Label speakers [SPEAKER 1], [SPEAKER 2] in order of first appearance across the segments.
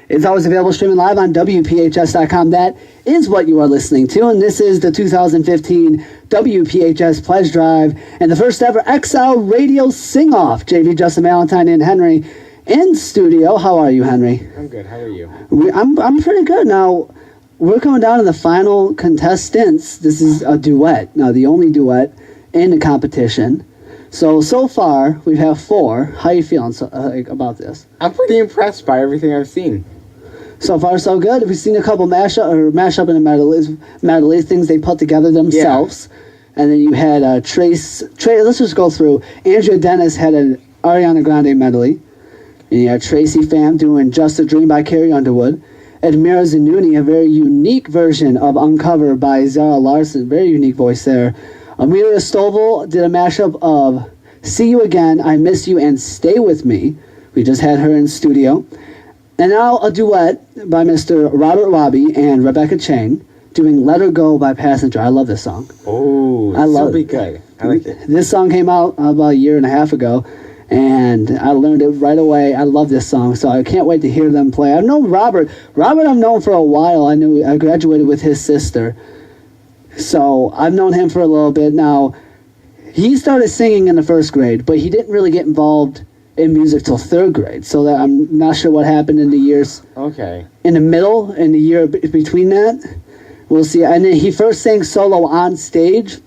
[SPEAKER 1] It's always available streaming live on WPHS.com. That is what you are listening to, and this is the 2015 WPHS Pledge Drive and the first ever ecile Radio Sing-Off. JV, Justin Valentine, and Henry in studio. How are you, Henry?
[SPEAKER 2] I'm good. How are you?
[SPEAKER 1] I'm pretty good. Now, we're coming down to the final contestants. This is a duet. Now, the only duet in the competition. So far, we have 4. How are you feeling about this?
[SPEAKER 2] I'm pretty impressed by everything I've seen.
[SPEAKER 1] So far, so good. We've seen a couple mashup and medley things they put together themselves. Yeah. And then you had Trace. Let's just go through. Andrea Dennis had an Ariana Grande medley. And you had Tracy Pham doing Just a Dream by Carrie Underwood. Admira Zanuni, a very unique version of Uncover by Zara Larsson. Very unique voice there. Amelia Stovall did a mashup of See You Again, I Miss You, and Stay With Me. We just had her in studio. And now a duet by Mr. Robert Wabi and Rebecca Chang doing Let Her Go by Passenger. I love this song.
[SPEAKER 2] Oh,
[SPEAKER 1] I love it.
[SPEAKER 2] Good. I like it.
[SPEAKER 1] This song came out about a year and a half ago, and I learned it right away. I love this song, so I can't wait to hear them play. I've known Robert. Robert I've known for a while. I graduated with his sister. So I've known him for a little bit now. He started singing in the 1st grade, but he didn't really get involved in music till 3rd grade. So that I'm not sure what happened in the years.
[SPEAKER 2] Okay.
[SPEAKER 1] In the middle, in the year between that, we'll see. And then he first sang solo on stage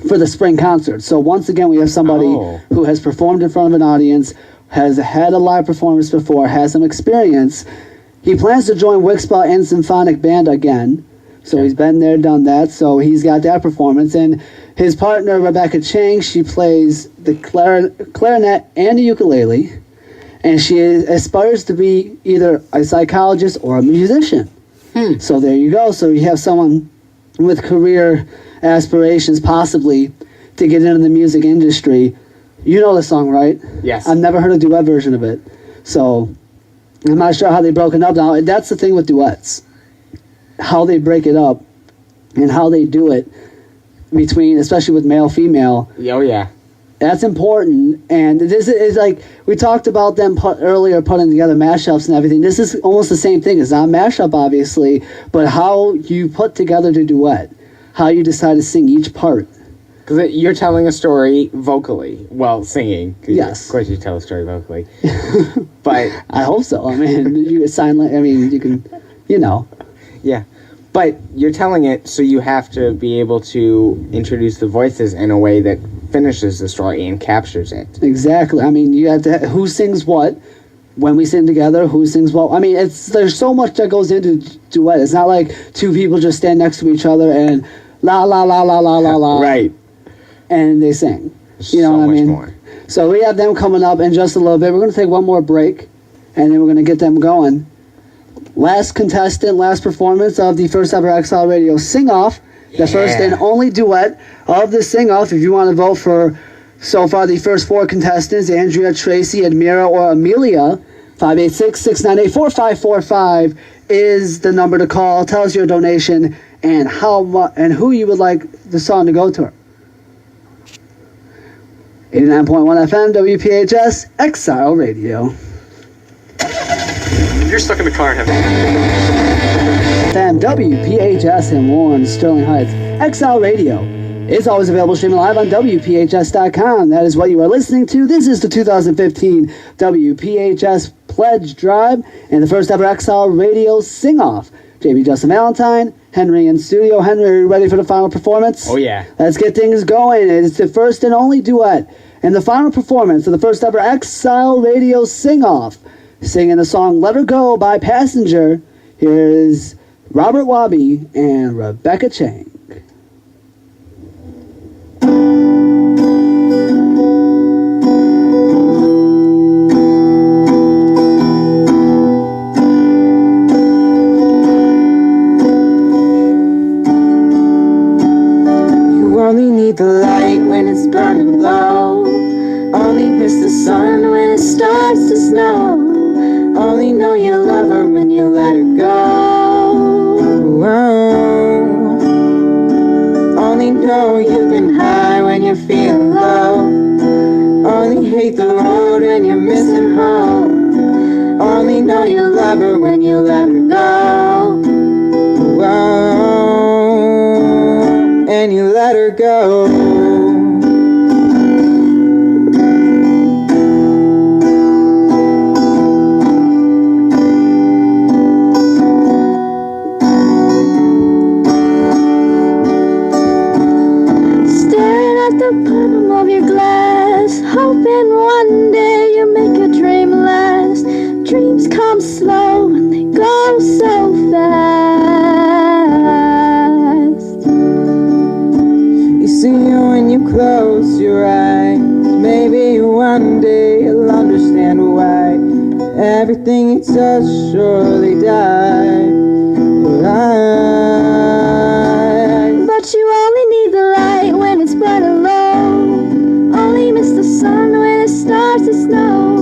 [SPEAKER 1] for the spring concert. So once again, we have somebody who has performed in front of an audience, has had a live performance before, has some experience. He plans to join Wixpa and Symphonic Band again. So he's been there, done that, so he's got that performance. And his partner, Rebecca Chang, she plays the clarinet and the ukulele. And she aspires to be either a psychologist or a musician. So there you go. So you have someone with career aspirations, possibly, to get into the music industry. You know the song, right?
[SPEAKER 2] Yes.
[SPEAKER 1] I've never heard a duet version of it. So I'm not sure how they broke it up now. That's the thing with duets. How they break it up and how they do it between, especially with male-female.
[SPEAKER 2] Oh, yeah.
[SPEAKER 1] That's important. And this is like, we talked about them earlier putting together mashups and everything. This is almost the same thing. It's not a mashup, obviously, but how you put together the duet, how you decide to sing each part.
[SPEAKER 2] Because you're telling a story vocally, well, singing.
[SPEAKER 1] Yes.
[SPEAKER 2] Of course you tell a story vocally. But
[SPEAKER 1] I hope so. I mean, you can, you know.
[SPEAKER 2] Yeah. But you're telling it, so you have to be able to introduce the voices in a way that finishes the story and captures it.
[SPEAKER 1] Exactly. I mean, you have to, who sings what, when we sing together, who sings what. I mean, there's so much that goes into duet. It's not like 2 people just stand next to each other and la, la, la, la, la, la, la.
[SPEAKER 2] Right.
[SPEAKER 1] And they sing.
[SPEAKER 2] There's
[SPEAKER 1] you know
[SPEAKER 2] so
[SPEAKER 1] what I
[SPEAKER 2] much
[SPEAKER 1] mean?
[SPEAKER 2] more.
[SPEAKER 1] So we have them coming up in just a little bit. We're going to take one more break, and then we're going to get them going. Last contestant, last performance of the first ever ecile Radio Sing-Off. The first and only duet of the Sing-Off. If you want to vote for, so far, the first 4 contestants, Andrea, Tracy, Admira, or Amelia, 586-698-4545 is the number to call. Tell us your donation and how much and who you would like the song to go to. 89.1 FM, WPHS, Ecile Radio.
[SPEAKER 3] You're stuck in the car, Henry.
[SPEAKER 1] FM, WPHS in Warren, Sterling Heights. Ecile Radio is always available streaming live on WPHS.com. That is what you are listening to. This is the 2015 WPHS Pledge Drive and the first ever Ecile Radio Sing-Off. JB Justin Valentine, Henry in studio. Henry, are you ready for the final performance?
[SPEAKER 2] Oh, yeah.
[SPEAKER 1] Let's get things going. It's the first and only duet and the final performance of the first ever Ecile Radio Sing-Off. Singing the song Let Her Go by Passenger. Here is Robert Wabi and Rebecca Chang.
[SPEAKER 4] You only need the light when it's burning low. Only miss the sun when it starts to snow. Only know you love her when you let her go. Whoa. Only know you've been high when you're feeling low. Only hate the road when you're missing home. Only know you love love her when you let her go. Whoa, and you let her go.
[SPEAKER 3] Hoping one day you make a dream last. Dreams come slow and they go so fast.
[SPEAKER 4] You see when you close your eyes, maybe one day you'll understand why everything you touch surely dies.
[SPEAKER 3] But you only need the light when it's burning low. Only miss the sun when it starts to snow.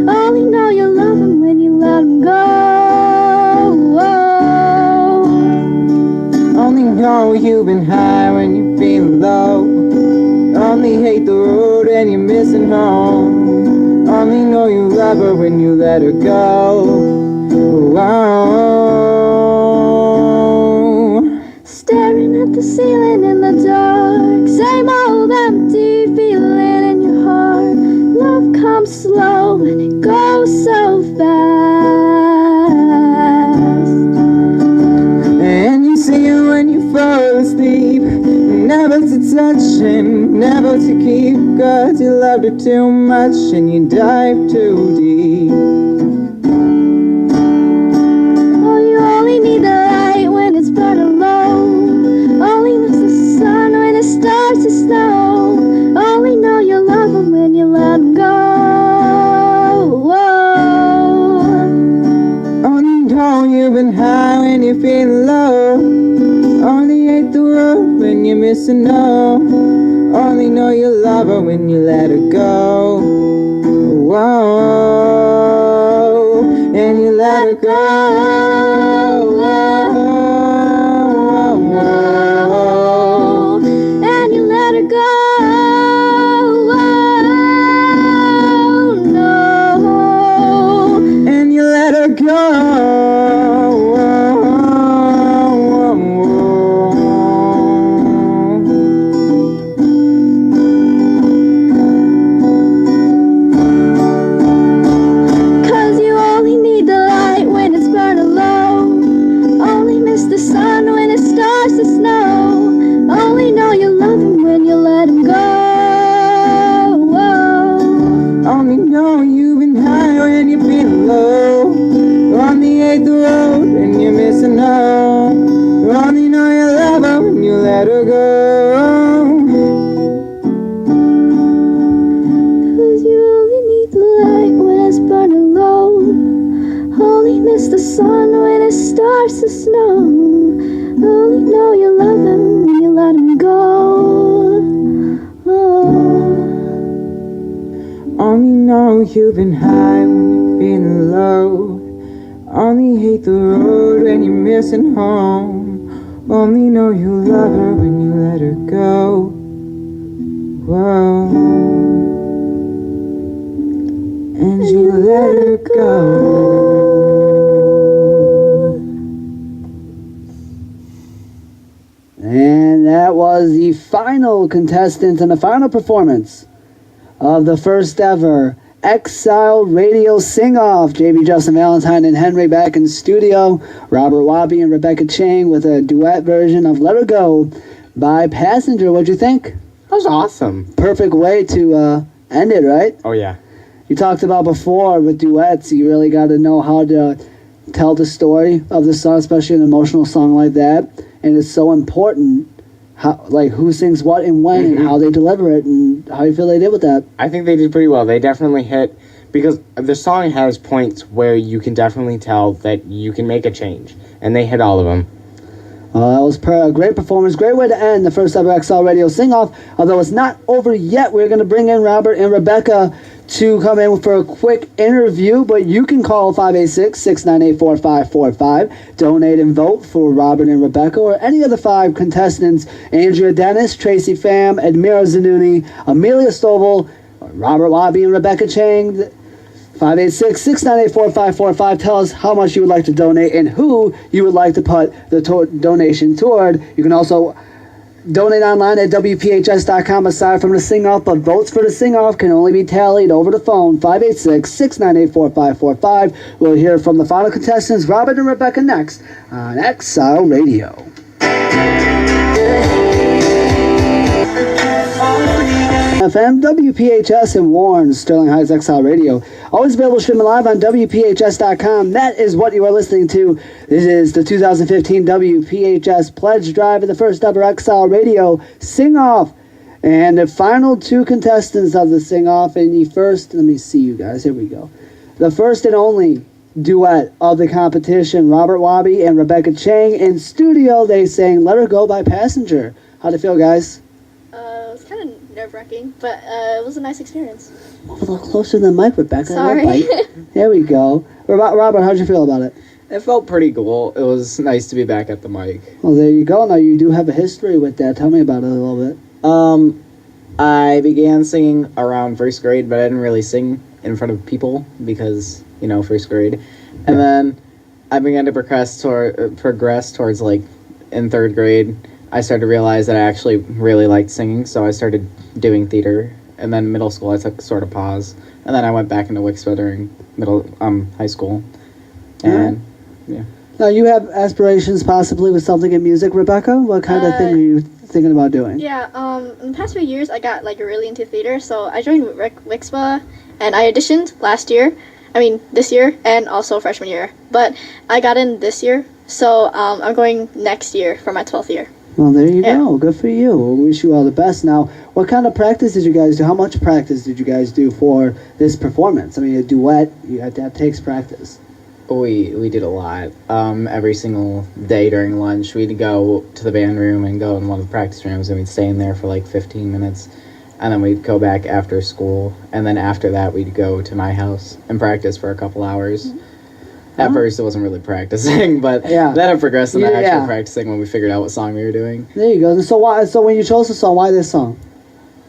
[SPEAKER 3] Only know you love him when you let him go.
[SPEAKER 4] Only know you've been high when you're feeling low. Only hate the road when you're missing home. Only know you love her when you let her go.
[SPEAKER 3] Staring at the ceiling in the dark. Same old empty feeling in your heart. Love comes slow and it goes so fast.
[SPEAKER 4] And you see it when you fall asleep. Never to touch and never to keep. 'Cause you loved her too much and you dive too deep.
[SPEAKER 3] Oh, you only need the light when it's burning low. Only miss the sun when it starts to snow. Only know you love him when you let him go.
[SPEAKER 4] Only know you've been high when you're feeling low. Only hate the road when you're missing no. Only know you love her when you let her go. Whoa, and you let her go.
[SPEAKER 3] And you let her go. No.
[SPEAKER 4] And you let her go.
[SPEAKER 3] The sun when it starts to snow. Only know you love him when you let him go.
[SPEAKER 4] Only know you've been high when you're feeling low. Only hate the road when you're missing home. Only know you love her when you let her go. Whoa. And you let her go.
[SPEAKER 1] And that was the final contestant and the final performance of the first ever Exile Radio Sing-Off. JB, Justin Valentine, and Henry back in studio. Robert Wabi and Rebecca Chang with a duet version of Let Her Go by Passenger. What'd you think?
[SPEAKER 2] That was awesome.
[SPEAKER 1] Perfect way to end it, right?
[SPEAKER 2] Oh, yeah.
[SPEAKER 1] You talked about before with duets, you really got to know how to tell the story of the song, especially an emotional song like that. And it's so important how, like, who sings what and when and how they deliver it, and how you feel they did with that.
[SPEAKER 2] I think they did pretty well. They definitely hit, because the song has points where you can definitely tell that you can make a change, and they hit all of them.
[SPEAKER 1] That was a great performance. Great way to end the first ever XL Radio Sing-Off. Although it's not over yet, we're going to bring in Robert and Rebecca to come in for a quick interview, but you can call 586-698-4545, donate and vote for Robert and Rebecca, or any of the 5 contestants: Andrea Dennis, Tracy Pham, Admira Zanuni, Amelia Stovall, Robert Wabi, and Rebecca Chang. 586-698-4545. Tell us how much you would like to donate and who you would like to put the donation toward. You can also donate online at WPHS.com aside from the sing-off, but votes for the sing-off can only be tallied over the phone. 586-698-4545. We'll hear from the final contestants, Robert and Rebecca, next on Exile Radio. FM, WPHS in Warren, Sterling Heights Exile Radio. Always available streaming live on WPHS.com. That is what you are listening to. This is the 2015 WPHS Pledge Drive and the first ever Exile Radio Sing-Off. And the final two contestants of the Sing-Off. And the first, let me see you guys, here we go. The first and only duet of the competition, Robert Wabi and Rebecca Chang. In studio, they sang Let Her Go by Passenger. How'd it feel, guys?
[SPEAKER 3] It was kind of nerve-wracking, but it was a nice experience.
[SPEAKER 1] Move a little closer to the mic, Rebecca.
[SPEAKER 3] Sorry.
[SPEAKER 1] There we go. Robert, how'd you feel about it?
[SPEAKER 2] It felt pretty cool. It was nice to be back at the mic.
[SPEAKER 1] Well, there you go. Now, you do have a history with that. Tell me about it a little bit.
[SPEAKER 5] I began singing around first grade, but I didn't really sing in front of people because, first grade. And then I began to progress towards, like, in third grade. I started to realize that I actually really liked singing, so I started doing theater. And then middle school, I took sort of pause. And then I went back into Wixpa during high school. And, yeah.
[SPEAKER 1] Now, you have aspirations possibly with something in music, Rebecca? What kind of thing are you thinking about doing?
[SPEAKER 3] Yeah, in the past few years, I got, really into theater, so I joined Wixpa, and I auditioned this year, and also freshman year. But I got in this year, so I'm going next year for my 12th year.
[SPEAKER 1] Well, there you go. Good for you. We wish you all the best. Now, what kind of practice did you guys do? How much practice did you guys do for this performance? A duet, that takes practice.
[SPEAKER 5] We did a lot. Every single day during lunch, we'd go to the band room and go in one of the practice rooms, and we'd stay in there for like 15 minutes. And then we'd go back after school. And then after that, we'd go to my house and practice for a couple hours. Mm-hmm. At first, it wasn't really practicing, but then it progressed into actually practicing when we figured out what song we were doing.
[SPEAKER 1] There you go. So when you chose the song, why this song?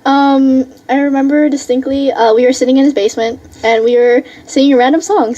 [SPEAKER 3] I remember distinctly, we were sitting in his basement, and we were singing random songs.